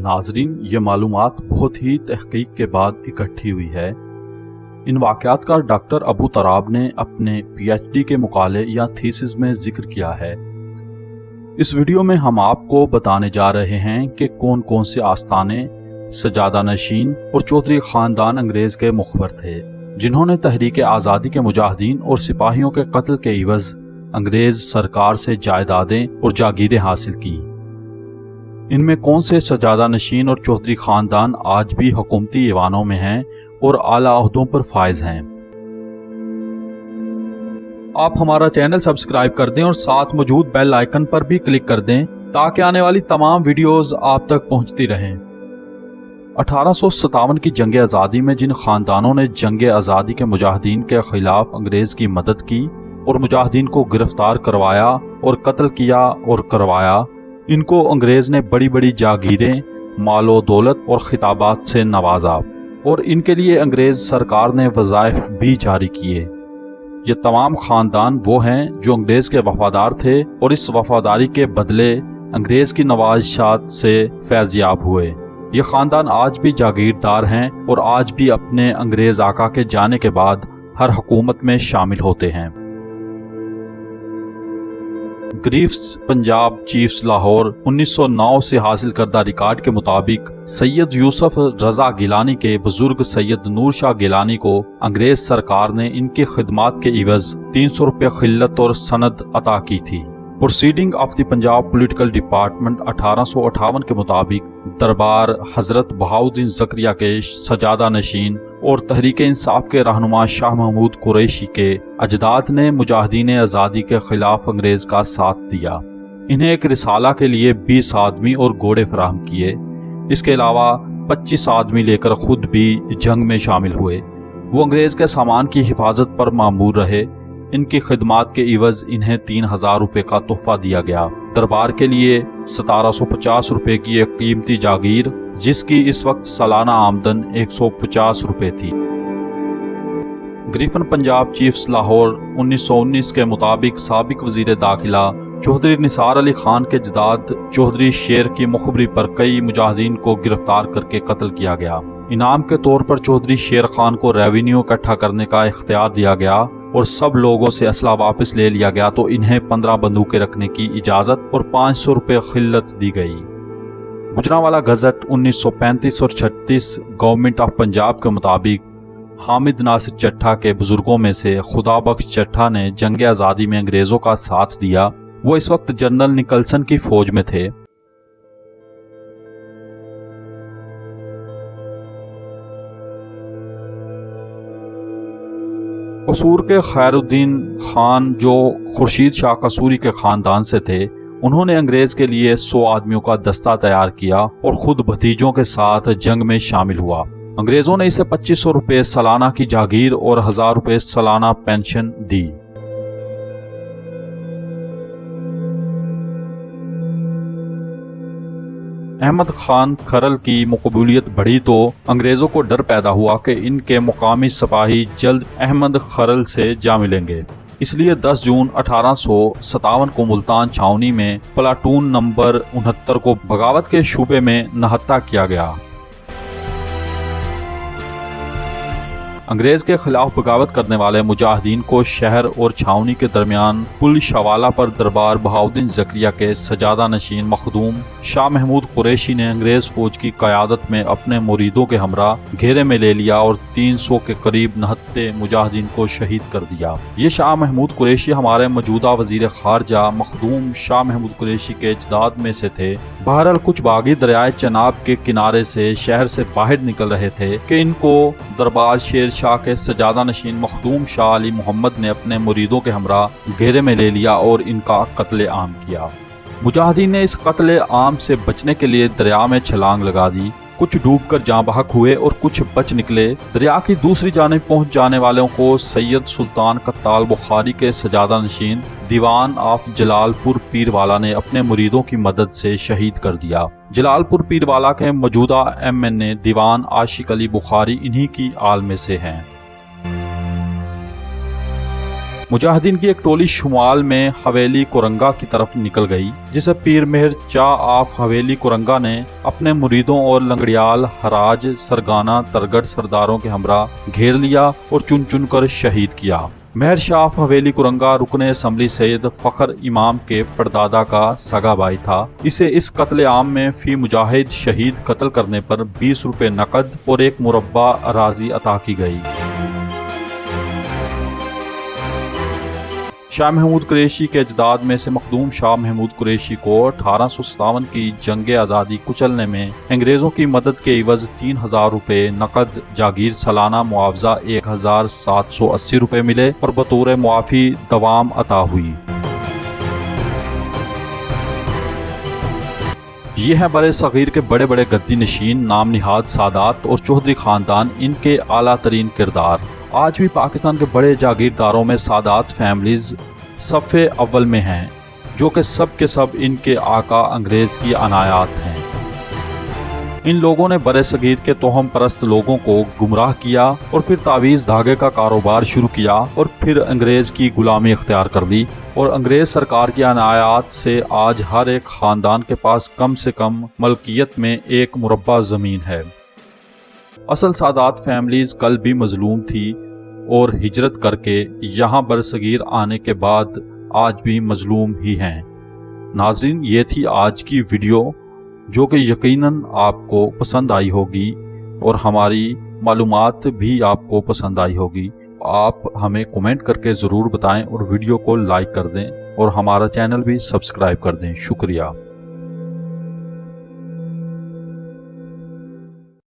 नाजरीन, ये मालूमात बहुत ही तहकीक के बाद इकट्ठी हुई है। इन वाक़यात का डॉक्टर अबू तराब ने अपने PhD के मुकाले या थीसिस में जिक्र किया है। इस वीडियो में हम आपको बताने जा रहे हैं कि कौन कौन से आस्थाने सजादा नशीन और चौधरी ख़ानदान अंग्रेज़ के मुखबर थे, जिन्होंने तहरीक आज़ादी के मुजाहिदीन और सिपाहियों के कत्ल के इवज़ अंग्रेज़ सरकार से जायदादें और जागीरें हासिल की। इनमें कौन से सजादा नशीन और चौधरी ख़ानदान आज भी हुकूमती ईवानों में हैं और आला ओहदों पर फायज हैं। आप हमारा चैनल सब्सक्राइब कर दें और साथ मौजूद बेल आइकन पर भी क्लिक कर दें ताकि आने वाली तमाम वीडियोस आप तक पहुंचती रहें। 1857 की जंग आज़ादी में जिन खानदानों ने जंग आज़ादी के मुजाहिदीन के खिलाफ अंग्रेज़ की मदद की और मुजाहिदीन को गिरफ्तार करवाया और कत्ल किया और करवाया, इनको अंग्रेज़ ने बड़ी बड़ी जागीरें, मालो दौलत और खिताबात से नवाजा और इनके लिए अंग्रेज़ सरकार ने वज़ाइफ भी जारी किए। ये तमाम ख़ानदान वो हैं जो अंग्रेज़ के वफादार थे और इस वफादारी के बदले अंग्रेज़ की नवाज़शात से फैज़याब हुए। ये ख़ानदान आज भी जागीरदार हैं और आज भी अपने अंग्रेज़ आका के जाने के बाद हर हुकूमत में शामिल होते हैं। ग्रीफ्स पंजाब चीफ्स लाहौर 1909 से हासिल करदा रिकॉर्ड के मुताबिक सैयद यूसुफ रजा गिलानी के बुजुर्ग सैयद नूर शाह गिलानी को अंग्रेज सरकार ने इनकी खिदमात के इवज 300 रुपये खिल्लत और सनद अता की थी। Proceeding of the Punjab political department 1858 के मुताबिक दरबार हजरत बहाउद्दीन ज़करिया के सजादा नशीन और तहरीक इंसाफ के रहनुमा शाह महमूद कुरैशी के अजदाद ने मुजाहिदीन आज़ादी के खिलाफ अंग्रेज़ का साथ दिया। इन्हें एक रिसाला के लिए 20 आदमी और घोड़े फराहम किए। इसके अलावा 25 आदमी लेकर खुद भी जंग में शामिल हुए। वो अंग्रेज़ के सामान की हिफाजत पर मामूर रहे। इनकी खिदमात के इवज़ इन्हें 3000 रुपये का तोहफा दिया गया। दरबार के लिए 1750 रुपये की एक कीमती जागीर, जिसकी इस वक्त सालाना आमदन 150 रुपये थी। ग्रीफन पंजाब चीफ्स लाहौर 1919 के मुताबिक साबिक वजीर दाखिला चौधरी निसार अली खान के जदाद चौधरी शेर की मुखबरी पर कई मुजाहिदीन को गिरफ्तार करके कत्ल किया गया। इनाम के तौर पर चौधरी शेर खान को रेवेन्यू इकट्ठा करने का इख्तियार दिया गया और सब लोगों से असला वापस ले लिया गया तो इन्हें 15 बंदूकें रखने की इजाज़त और 500 रुपये खिल्लत दी गई। गुजरांवाला गज़ट 1935 और 36 गवर्नमेंट ऑफ पंजाब के मुताबिक हामिद नासिर चट्ठा के बुजुर्गों में से खुदाबख्श चट्ठा ने जंग आज़ादी में अंग्रेज़ों का साथ दिया। वो इस वक्त जनरल निकलसन की फौज में थे। कसूर के खैरुद्दीन खान जो खुर्शीद शाह कसूरी के ख़ानदान से थे, उन्होंने अंग्रेज़ के लिए 100 आदमियों का दस्ता तैयार किया और खुद भतीजों के साथ जंग में शामिल हुआ। अंग्रेज़ों ने इसे 2500 रुपये सालाना की जागीर और 1000 रुपये सालाना पेंशन दी। अहमद खान खरल की मकबूलियत बढ़ी तो अंग्रेज़ों को डर पैदा हुआ कि इनके मुकामी सिपाही जल्द अहमद खरल से जा मिलेंगे। इसलिए 10 जून 1857 को मुल्तान छावनी में प्लाटून नंबर 69 को बगावत के शूबे में नहत्ता किया गया। अंग्रेज़ के खिलाफ बगावत करने वाले मुजाहिदीन को शहर और छावनी के दरमियान पुल शवाला पर दरबार बहाउद्दीन ज़करिया के सजादा नशीन मखदूम शाह महमूद कुरैशी ने अंग्रेज़ फौज की क़यादत में अपने मुरीदों के हमरा घेरे में ले लिया और 300 के करीब नहत्ते मुजाहिदीन को शहीद कर दिया। ये शाह महमूद कुरैशी हमारे मौजूदा वज़ीर ख़ारजा मखदूम शाह महमूद कुरैशी के इजदाद में से थे। बहरहाल कुछ बागी दरियाए चनाब के किनारे से शहर से बाहर निकल रहे थे कि इनको दरबार शेर शाह के सजादा नशीन मखदूम शाह अली मोहम्मद ने अपने मुरीदों के हमरा घेरे में ले लिया और इनका कत्ले आम किया। मुजाहिदीन ने इस कत्ले आम से बचने के लिए दरिया में छलांग लगा दी। कुछ डूबकर जाँ बहक हुए और कुछ बच निकले। दरिया की दूसरी जानिब पहुंच जाने वालों को सैयद सुल्तान कत्ताल बुखारी के सजादा नशीन दीवान ऑफ जलालपुर पीरवाला ने अपने मुरीदों की मदद से शहीद कर दिया। जलालपुर पीरवाला के मौजूदा MNA दीवान आशिक अली बुखारी इन्हीं की आल में से हैं। مجاہدین کی ایک ٹولی شمال میں حویلی کورنگا کی طرف نکل گئی، جسے پیر مہر چاہ آف حویلی کورنگا نے اپنے مریدوں اور لنگڑیال حراج سرگانہ ترگڑ سرداروں کے ہمراہ گھیر لیا اور چن چن کر شہید کیا۔ مہر شاہ آف حویلی کورنگا رکن اسمبلی سید فخر امام کے پردادا کا سگا بھائی تھا۔ اسے اس قتل عام میں فی مجاہد شہید قتل کرنے پر 20 روپے نقد اور 1 مربع اراضی عطا کی گئی۔ شاہ محمود قریشی کے اجداد میں سے مخدوم شاہ محمود قریشی کو 1857 کی جنگ آزادی کچلنے میں انگریزوں کی مدد کے عوض 3000 روپے نقد جاگیر، سالانہ معاوضہ 1780 روپے ملے اور بطور معافی دوام عطا ہوئی۔ یہ ہیں برِ صغیر کے بڑے بڑے گدی نشین، نام نہاد سادات اور چودھری خاندان، ان کے اعلیٰ ترین کردار۔ آج بھی پاکستان کے بڑے جاگیرداروں میں سادات فیملیز صف اول میں ہیں، جو کہ سب کے سب ان کے آقا انگریز کی عنایات ہیں۔ ان لوگوں نے برِ صغیر کے توہم پرست لوگوں کو گمراہ کیا اور پھر تعویذ دھاگے کا کاروبار شروع کیا اور پھر انگریز کی غلامی اختیار کر لی، اور انگریز سرکار کی عنایات سے آج ہر ایک خاندان کے پاس کم سے کم ملکیت میں 1 مربع زمین ہے۔ اصل سادات فیملیز کل بھی مظلوم تھی اور ہجرت کر کے یہاں برصغیر آنے کے بعد آج بھی مظلوم ہی ہیں۔ ناظرین، یہ تھی آج کی ویڈیو، جو کہ یقیناً آپ کو پسند آئی ہوگی اور ہماری معلومات بھی آپ کو پسند آئی ہوگی۔ آپ ہمیں کمنٹ کر کے ضرور بتائیں اور ویڈیو کو لائک کر دیں اور ہمارا چینل بھی سبسکرائب کر دیں۔ شکریہ۔